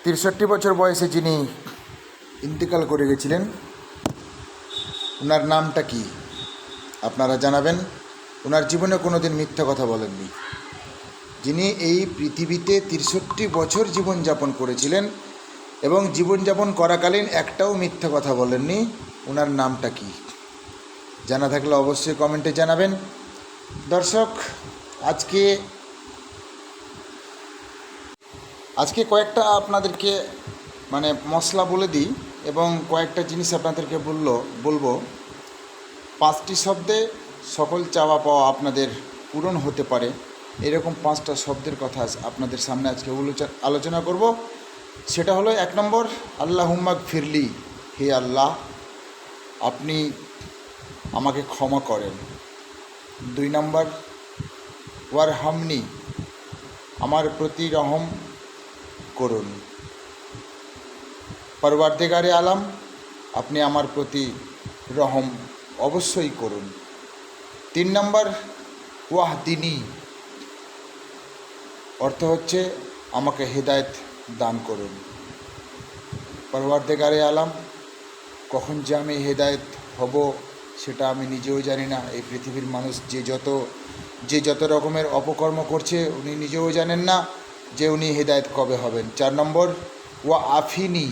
৬৩ বছর বয়সে যিনি ইন্তেকাল করে গেছিলেন, ওনার নামটা কি আপনারা জানাবেন। ওনার জীবনে কোনো দিন মিথ্যা কথা বলেননি। যিনি এই পৃথিবীতে ৬৩ বছর জীবনযাপন করেছিলেন এবং জীবনযাপন করাকালীন একটাও মিথ্যা কথা বলেননি, ওনার নামটা কি জানা থাকলে অবশ্যই কমেন্টে জানাবেন। দর্শক, আজকে কয়েকটা আপনাদেরকে মশলা বলে দিই এবং কয়েকটা জিনিস আপনাদেরকে বলবো। 5টি শব্দে সকল চাওয়া পাওয়া আপনাদের পূরণ হতে পারে, এরকম 5টা শব্দের কথা আপনাদের সামনে আজকে আলোচনা করব। সেটা হলো 1 নম্বর, আল্লাহুম্মা গফিরলি, হে আল্লাহ আপনি আমাকে ক্ষমা করেন। 2 নম্বর, ওয়ারহামনি, আমার প্রতি রহম করুন। পরওয়ারদিগারে আলম, আপনি আমার প্রতি রহম অবশ্যই করুন। 3 নম্বর, ওয়াহদিনী, অর্থ হচ্ছে আমাকে হেদায়েত দান করুন। পরওয়ারদিগারে আলম, কখন যে আমি হেদায়েত হব সেটা আমি নিজেও জানি না। এই পৃথিবীর মানুষ যে যত রকমের অপকর্ম করছে উনি নিজেও জানেন না যে উনি হেদায়েত কবে হবেন। 4 নম্বর, ওয়া আফিনি,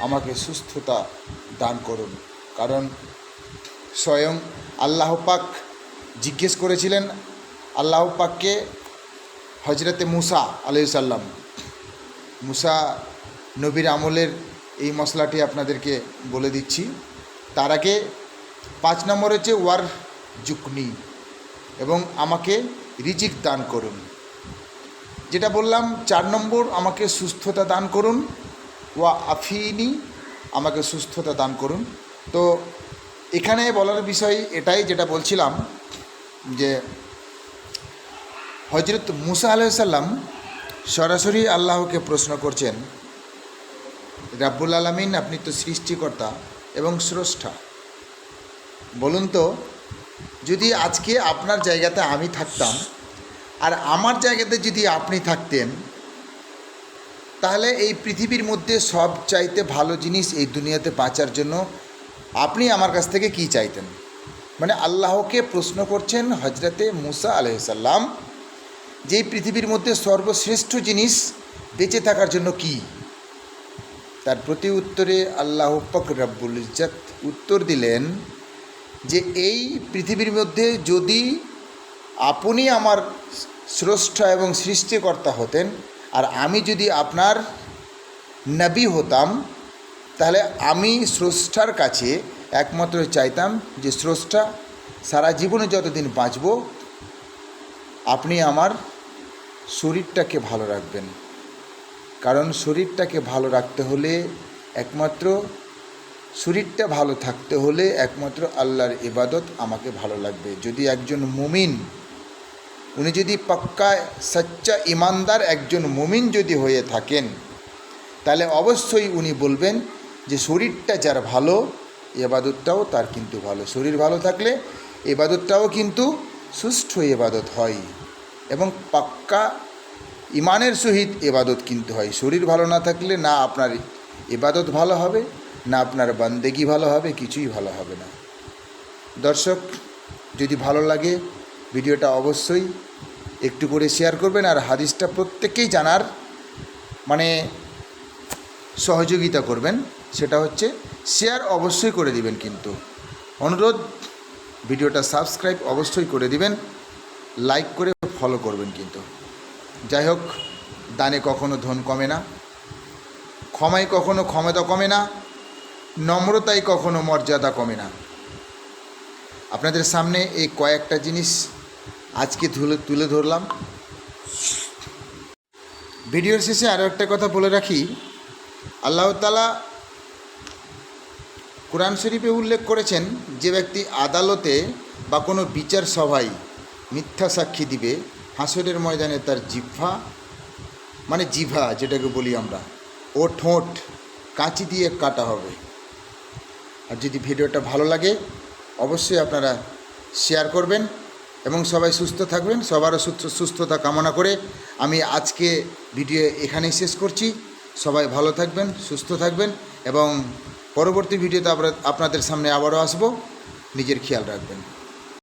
আমাকে সুস্থতা দান করুন। কারণ স্বয়ং আল্লাহ পাক জিজ্ঞেস করেছিলেন আল্লাহ পাককে হজরতে মুসা আলাইহিস সালাম। মুসা নবীর আমলের এই মশলাটি আপনাদেরকে বলে দিচ্ছি। তার আগে 5 নম্বর হচ্ছে ওয়ার জুকনি, এবং আমাকে রিজিক দান করুন। যেটা বললাম 4 নম্বর, আমাকে সুস্থতা দান করুন। ওয়া আফিনি, আমাকে সুস্থতা দান করুন। তো এখানে বলার বিষয় এটাই, যেটা বলছিলাম যে হজরত মুসা আলাইহিস সালাম সরাসরি আল্লাহকে প্রশ্ন করছেন, রাব্বুল আলামিন, আপনি তো সৃষ্টিকর্তা এবং স্রষ্টা, বলুন তো যদি আজকে আপনার জায়গাতে আমি থাকতাম আর আমার জায়গাতে যদি আপনি থাকতেন, তাহলে এই পৃথিবীর মধ্যে সব চাইতে ভালো জিনিস এই দুনিয়াতে বাঁচার জন্য আপনি আমার কাছ থেকে কি চাইতেন? আল্লাহকে প্রশ্ন করছেন হজরতে মুসা আলাইহিস সালাম, যে পৃথিবীর মধ্যে সর্বশ্রেষ্ঠ জিনিস বেঁচে থাকার জন্য কি? তার প্রতি উত্তরে আল্লাহ পাক রব্বুল ইজ্জত উত্তর দিলেন যে এই পৃথিবীর মধ্যে যদি আপনি আমার স্রষ্টা এবং সৃষ্টিকর্তা হতেন আর আমি যদি আপনার নবী হতাম, তাহলে আমি স্রষ্টার কাছে একমাত্র চাইতাম যে স্রষ্টা, সারা জীবনে যতদিন বাঁচব আপনি আমার শরীরটাকে ভালো রাখবেন। কারণ শরীরটাকে ভালো রাখতে হলে শরীরটা ভালো থাকতে হলে একমাত্র আল্লাহর ইবাদত আমাকে ভালো লাগবে। যদি একজন মুমিন, উনি যদি পাক্কা সচ্চা ইমানদার একজন মুমিন যদি হয়ে থাকেন, তাহলে অবশ্যই উনি বলবেন যে শরীরটা যার ভালো, ইবাদতটাও তার কিন্তু ভালো। শরীর ভালো থাকলে ইবাদতটাও কিন্তু সুষ্ঠু ইবাদত হয় এবং পাক্কা ইমানের সহিত ইবাদত কিন্তু হয়। শরীর ভালো না থাকলে না আপনার ইবাদত ভালো হবে, না আপনার বান্দেগি ভালো হবে, কিছুই ভালো হবে না। দর্শক, যদি ভালো লাগে ভিডিওটা অবশ্যই একটু করে শেয়ার করবেন, আর হাদিসটা প্রত্যেকেই জানার সহযোগিতা করবেন। সেটা হচ্ছে শেয়ার অবশ্যই করে দিবেন, কিন্তু অনুরোধ ভিডিওটা সাবস্ক্রাইব অবশ্যই করে দিবেন, লাইক করে ফলো করবেন। কিন্তু যাই হোক, দানে কখনো ধন কমে না, ক্ষমায় কখনো ক্ষমতা কমে না, নম্রতায় কখনো মর্যাদা কমে না। আপনাদের সামনে এই কয়েকটা জিনিস আজকে তুলে ধরলাম। ভিডিওর শেষে আরও একটা কথা বলে রাখি, আল্লাহ তাআলা কোরআন শরীফে উল্লেখ করেছেন, যে ব্যক্তি আদালতে বা কোনো বিচার সভায় মিথ্যা সাক্ষী দিবে, হাসরের ময়দানে তার জিভা যেটাকে বলি আমরা, ও ঠোঁট কাঁচি দিয়ে কাটা হবে। আর যদি ভিডিওটা ভালো লাগে অবশ্যই আপনারা শেয়ার করবেন এবং সবাই সুস্থ থাকবেন। সবারও সুস্থতা কামনা করে আমি আজকে ভিডিও এখানেই শেষ করছি। সবাই ভালো থাকবেন, সুস্থ থাকবেন এবং পরবর্তী ভিডিওতে আপনাদের সামনে আবারও আসবো। নিজের খেয়াল রাখবেন।